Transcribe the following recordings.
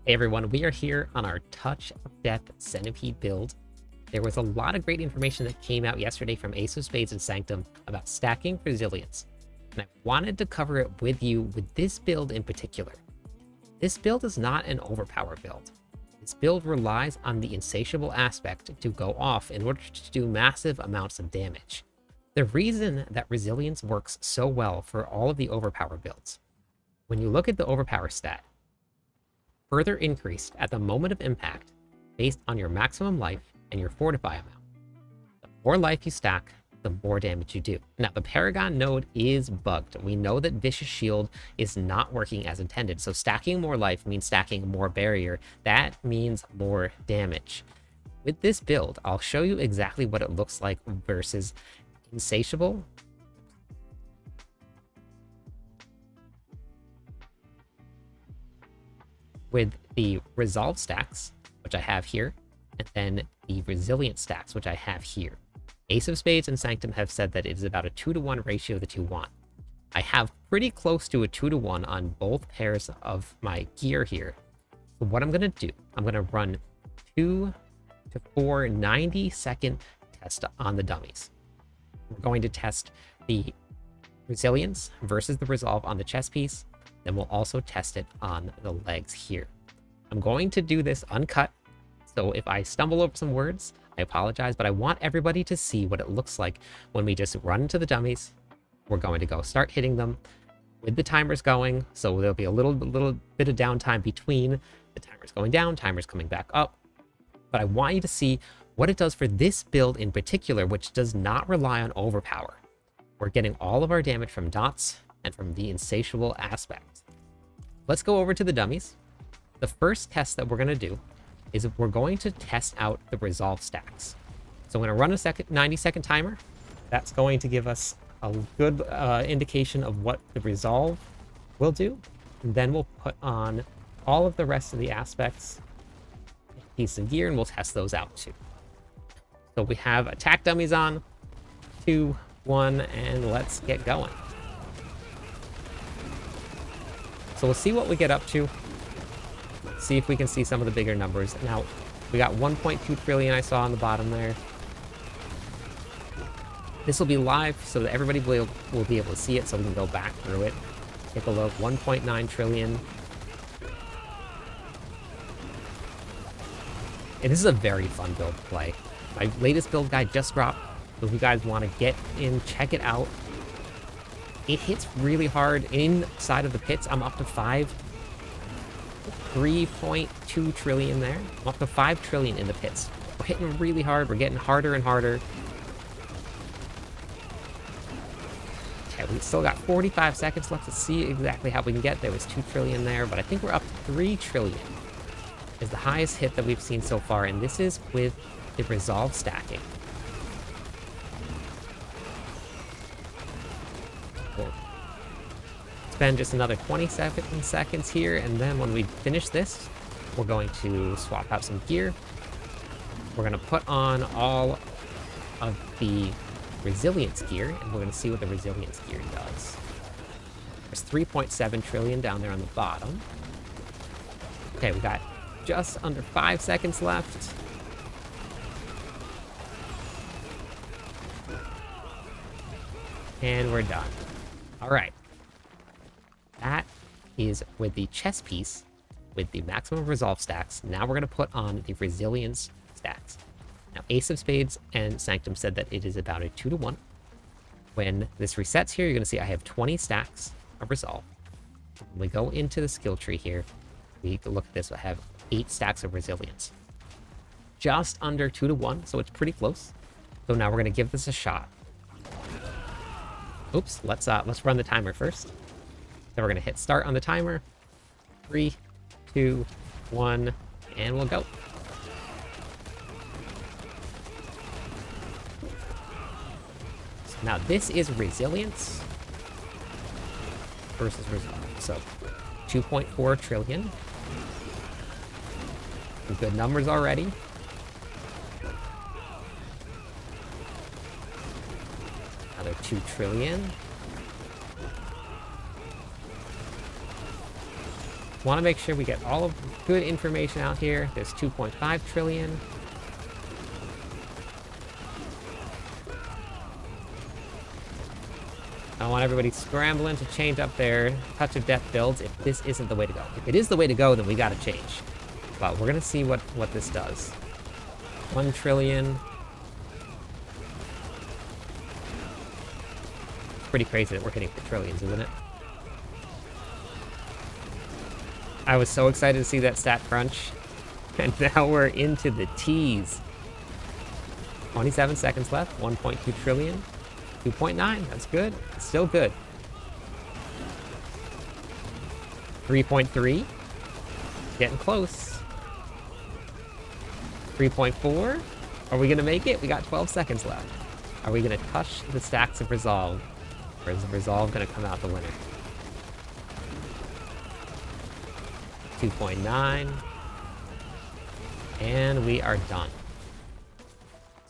Hey everyone, we are here on our Touch of Death Centipede build. There was a lot of great information that came out yesterday from Ace of Spades and Sanctum about stacking resilience, and I wanted to cover it with you with this build in particular. This build is not an overpower build. This build relies on the insatiable aspect to go off in order to do massive amounts of damage. The reason that resilience works so well for all of the overpower builds, when you look at the overpower stat, further increased at the moment of impact based on your maximum life and your fortify amount. The more life you stack, the more damage you do. Now, the Paragon node is bugged. We know that Vicious Shield is not working as intended, so stacking more life means stacking more barrier. That means more damage. With this build, I'll show you exactly what it looks like versus Insatiable. With the resolve stacks, which I have here, and then the resilient stacks, which I have here. Ace of Spades and Sanctum have said that it is about a 2-to-1 ratio that you want. I have pretty close to a 2-to-1 on both pairs of my gear here. So what I'm going to do, I'm going to run 2 to 4 90-second tests on the dummies. We're going to test the resilience versus the resolve on the chest piece. Then we'll also test it on the legs here. I'm going to do this uncut, so if I stumble over some words, I apologize, but I want everybody to see what it looks like when we just run into the dummies. We're going to go start hitting them with the timers going, so there'll be a little bit of downtime between the timers going down, timers coming back up. But I want you to see what it does for this build in particular, which does not rely on overpower. We're getting all of our damage from dots and from the insatiable aspect. Let's go over to the dummies. The first test that we're going to do is we're going to test out the resolve stacks. So I'm going to run a 90-second timer. That's going to give us a good indication of what the resolve will do. And then we'll put on all of the rest of the aspects, piece of gear, and we'll test those out too. So we have attack dummies on, 2, 1, and let's get going. So we'll see what we get up to. See if we can see some of the bigger numbers. Now, we got 1.2 trillion I saw on the bottom there. This will be live so that everybody will be able to see it, so we can go back through it. Take a look, 1.9 trillion. And this is a very fun build to play. My latest build guide just dropped, so if you guys want to get in, check it out. It hits really hard inside of the pits. I'm up to 3.2 trillion there. I'm up to 5 trillion in the pits. We're hitting really hard. We're getting harder and harder. Okay, we still got 45 seconds left to see exactly how we can get. There was 2 trillion there, but I think we're up to 3 trillion is the highest hit that we've seen so far, and this is with the resolve stacking. We'll spend just another 27 seconds here, and then when we finish this, we're going to swap out some gear. We're going to put on all of the resilience gear, and we're going to see what the resilience gear does. There's 3.7 trillion down there on the bottom. Okay, we got just under 5 seconds left. And we're done. All right. That is with the chest piece with the maximum resolve stacks. Now we're going to put on the resilience stacks. Now, Ace of Spades and Sanctum said that it is about a 2-to-1. When this resets here, you're going to see I have 20 stacks of resolve. When we go into the skill tree here, we look at this. I have 8 stacks of resilience. Just under 2-to-1, so it's pretty close. So now we're going to give this a shot. Oops, let's run the timer first. Then we're going to hit start on the timer. 3, 2, 1, and we'll go. So now this is resilience versus resolve. So 2.4 trillion. Some good numbers already. Another 2 trillion. Want to make sure we get all of the good information out here. There's 2.5 trillion. I want everybody scrambling to change up their Touch of Death builds if this isn't the way to go. If it is the way to go, then we gotta change. But we're gonna see what this does. 1 trillion. It's pretty crazy that we're hitting for trillions, isn't it? I was so excited to see that stat crunch. And now we're into the T's. 27 seconds left, 1.2 trillion. 2.9, that's good. It's still good. 3.3. Getting close. 3.4. Are we going to make it? We got 12 seconds left. Are we going to touch the stacks of Resolve? Or is the Resolve going to come out the winner? 2.9. And we are done.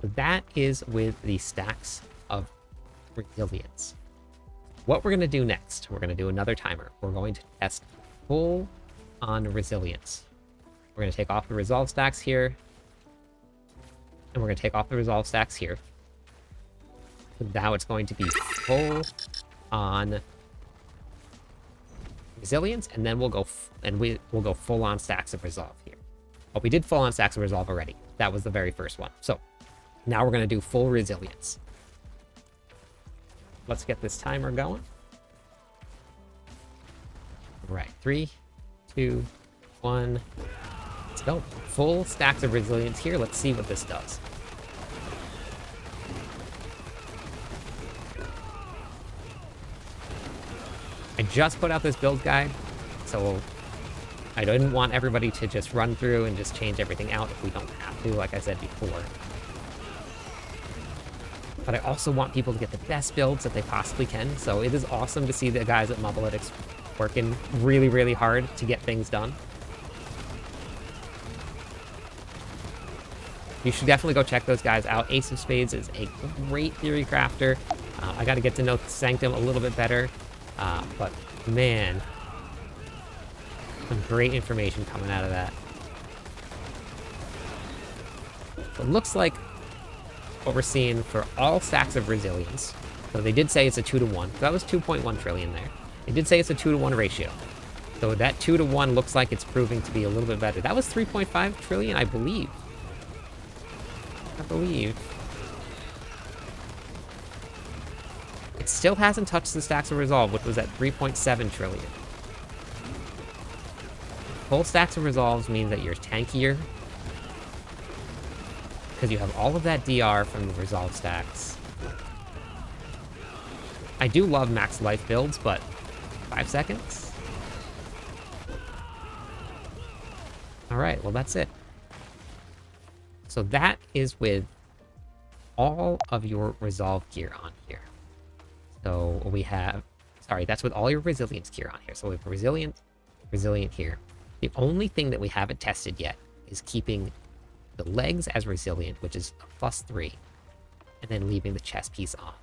So that is with the stacks of resilience. What we're going to do next, we're going to do another timer. We're going to test full on resilience. We're going to take off the resolve stacks here, and we're going to take off the resolve stacks here. So now it's going to be full on resilience, and then we'll go we'll go full on stacks of resolve here. But we did full on stacks of resolve already. That was the very first one. So now we're going to do full resilience. Let's get this timer going. All right, 3, 2, 1. Let's go. Full stacks of resilience here. Let's see what this does. I just put out this build guide, so I didn't want everybody to just run through and just change everything out if we don't have to, like I said before. But I also want people to get the best builds that they possibly can, so it is awesome to see the guys at Mobalytics working really, really hard to get things done. You should definitely go check those guys out. Ace of Spades is a great theory crafter. I got to get to know Sanctum a little bit better, but man, some great information coming out of that. So it looks like what we're seeing for all stacks of resilience. So they did say it's a 2-to-1. So that was 2.1 trillion there. They did say it's a 2-to-1 ratio. So that 2-to-1 looks like it's proving to be a little bit better. That was 3.5 trillion, I believe. It still hasn't touched the stacks of resolve, which was at 3.7 trillion. Full stacks of resolves means that you're tankier, because you have all of that DR from the resolve stacks. I do love max life builds, but 5 seconds? Alright, well that's it. So that is with all of your resolve gear on here. So we have, sorry, that's with all your resilience gear on here. So we have resilient here. The only thing that we haven't tested yet is keeping the legs as resilient, which is a +3, and then leaving the chest piece on.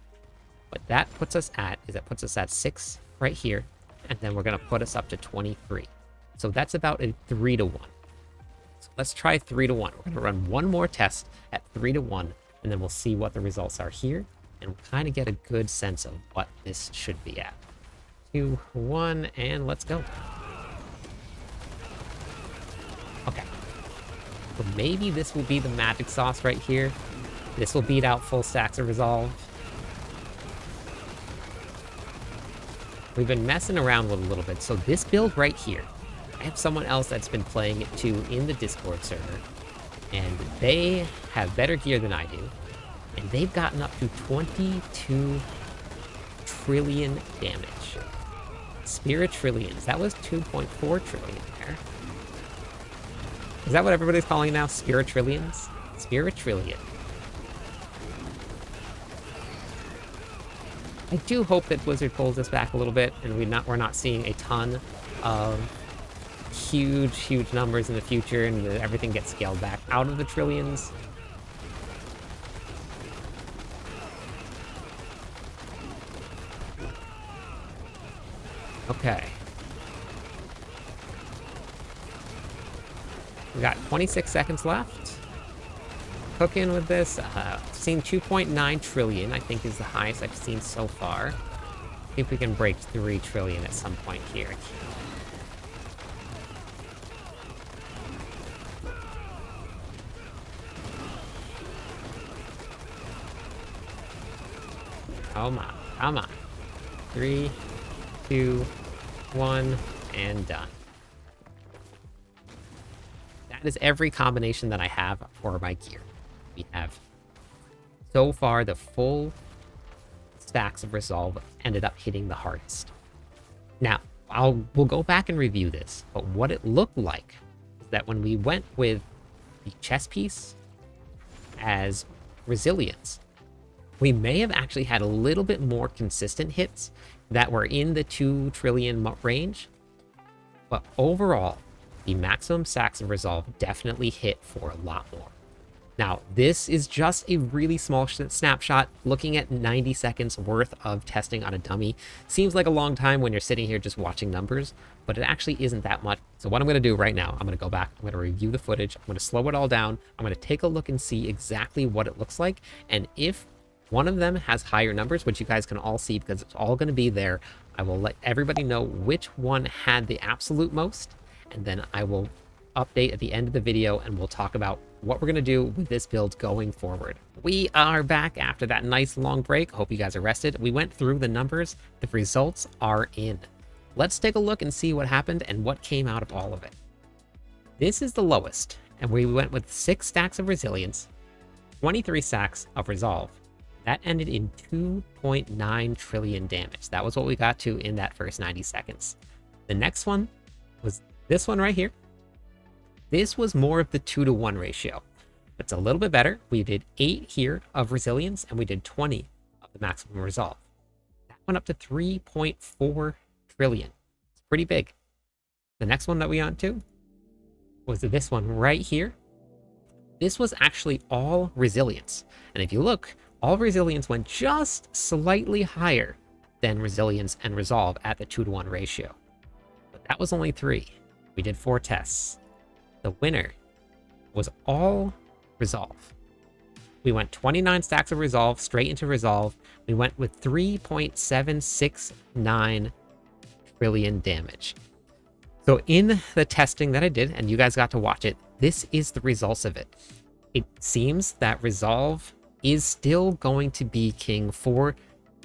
What that puts us at is it puts us at 6 right here, and then we're going to put us up to 23. So that's about a 3-to-1. So let's try 3-to-1. We're going to run one more test at 3-to-1, and then we'll see what the results are here, and we'll kind of get a good sense of what this should be at. 2, 1, and let's go. Okay. So maybe this will be the magic sauce right here. This will beat out full stacks of resolve. We've been messing around with a little bit. So this build right here, I have someone else that's been playing it too in the Discord server, and they have better gear than I do, and they've gotten up to 22 trillion damage. Spirit trillions. That was 2.4 trillion there. Is that what everybody's calling now? Spirit trillions? Spirit trillion. I do hope that Blizzard pulls this back a little bit, and we're not seeing a ton of huge numbers in the future, and that everything gets scaled back out of the trillions. Okay. We got 26 seconds left. Cooking with this. Seen 2.9 trillion, I think is the highest I've seen so far. See if we can break 3 trillion at some point here. Oh my, come on. 3, 2, 1, and done. That is every combination that I have for my gear. We have, so far, the full stacks of Resolve ended up hitting the hardest. Now, we'll go back and review this, but what it looked like is that when we went with the chess piece as Resilience, we may have actually had a little bit more consistent hits that were in the 2 trillion range, but overall, the maximum stacks of Resolve definitely hit for a lot more. Now, this is just a really small snapshot. Looking at 90 seconds worth of testing on a dummy seems like a long time when you're sitting here just watching numbers, but it actually isn't that much. So what I'm going to do right now, I'm going to go back, I'm going to review the footage, I'm going to slow it all down, I'm going to take a look and see exactly what it looks like, and if one of them has higher numbers, which you guys can all see because it's all going to be there, I will let everybody know which one had the absolute most, and then I will update at the end of the video and we'll talk about what we're going to do with this build going forward. We are back after that nice long break. Hope you guys are rested. We went through the numbers. The results are in. Let's take a look and see what happened and what came out of all of it. This is the lowest, and we went with 6 stacks of Resilience, 23 stacks of Resolve. That ended in 2.9 trillion damage. That was what we got to in that first 90 seconds. The next one was this one right here. This was more of the 2-to-1 ratio. It's a little bit better. We did 8 here of Resilience, and we did 20 of the maximum Resolve. That went up to 3.4 trillion. It's pretty big. The next one that we went to was this one right here. This was actually all Resilience. And if you look, all Resilience went just slightly higher than Resilience and Resolve at the 2-to-1 ratio. But that was only 3. We did 4 tests. The winner was all Resolve. We went 29 stacks of Resolve straight into Resolve. We went with 3.769 trillion damage. So in the testing that I did, and you guys got to watch it, this is the results of it. It seems that Resolve is still going to be king for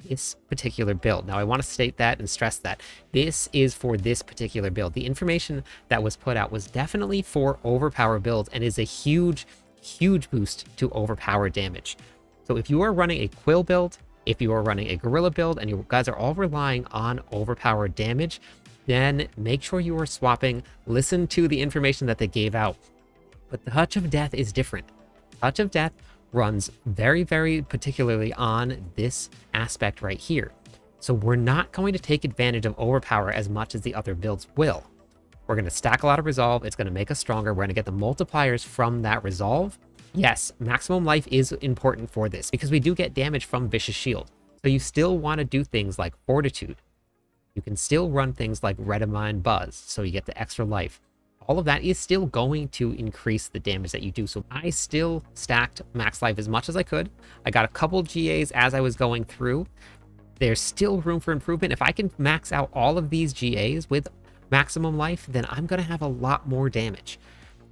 this particular build. Now, I want to state that and stress that this is for this particular build. The information that was put out was definitely for overpower builds and is a huge, huge boost to overpower damage. So if you are running a Quill build, if you are running a Gorilla build, and you guys are all relying on overpower damage, then make sure you are swapping, listen to the information that they gave out. But the Touch of Death is different. Touch of Death runs very, very particularly on this aspect right here. So we're not going to take advantage of overpower as much as the other builds will. We're going to stack a lot of Resolve. It's going to make us stronger. We're going to get the multipliers from that Resolve. Yes, maximum life is important for this because we do get damage from Vicious Shield. So you still want to do things like Fortitude. You can still run things like Redmine Buzz, so you get the extra life. All of that is still going to increase the damage that you do. So I still stacked max life as much as I could. I got a couple GAs as I was going through. There's still room for improvement. If I can max out all of these GAs with maximum life, then I'm going to have a lot more damage.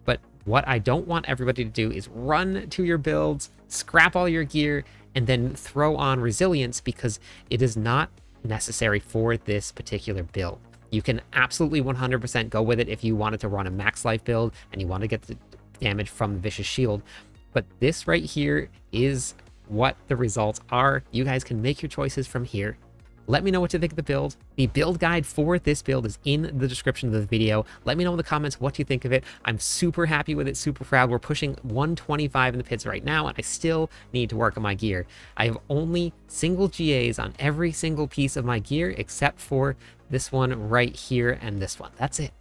But what I don't want everybody to do is run to your builds, scrap all your gear, and then throw on Resilience because it is not necessary for this particular build. You can absolutely 100% go with it if you wanted to run a max life build and you want to get the damage from the Vicious Shield. But this right here is what the results are. You guys can make your choices from here. Let me know what you think of the build. The build guide for this build is in the description of the video. Let me know in the comments what you think of it. I'm super happy with it, super proud. We're pushing 125 in the pits right now, and I still need to work on my gear. I have only single GAs on every single piece of my gear, except for this one right here and this one. That's it.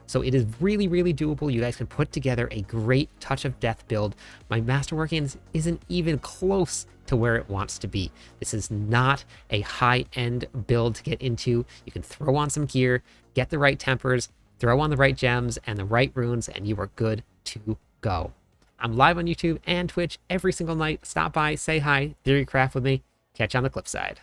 So it is really, really doable. You guys can put together a great Touch of Death build. My Masterwork isn't even close to where it wants to be. This is not a high-end build to get into. You can throw on some gear, get the right tempers, throw on the right gems and the right runes, and you are good to go. I'm live on YouTube and Twitch every single night. Stop by, say hi, theorycraft with me. Catch you on the clip side.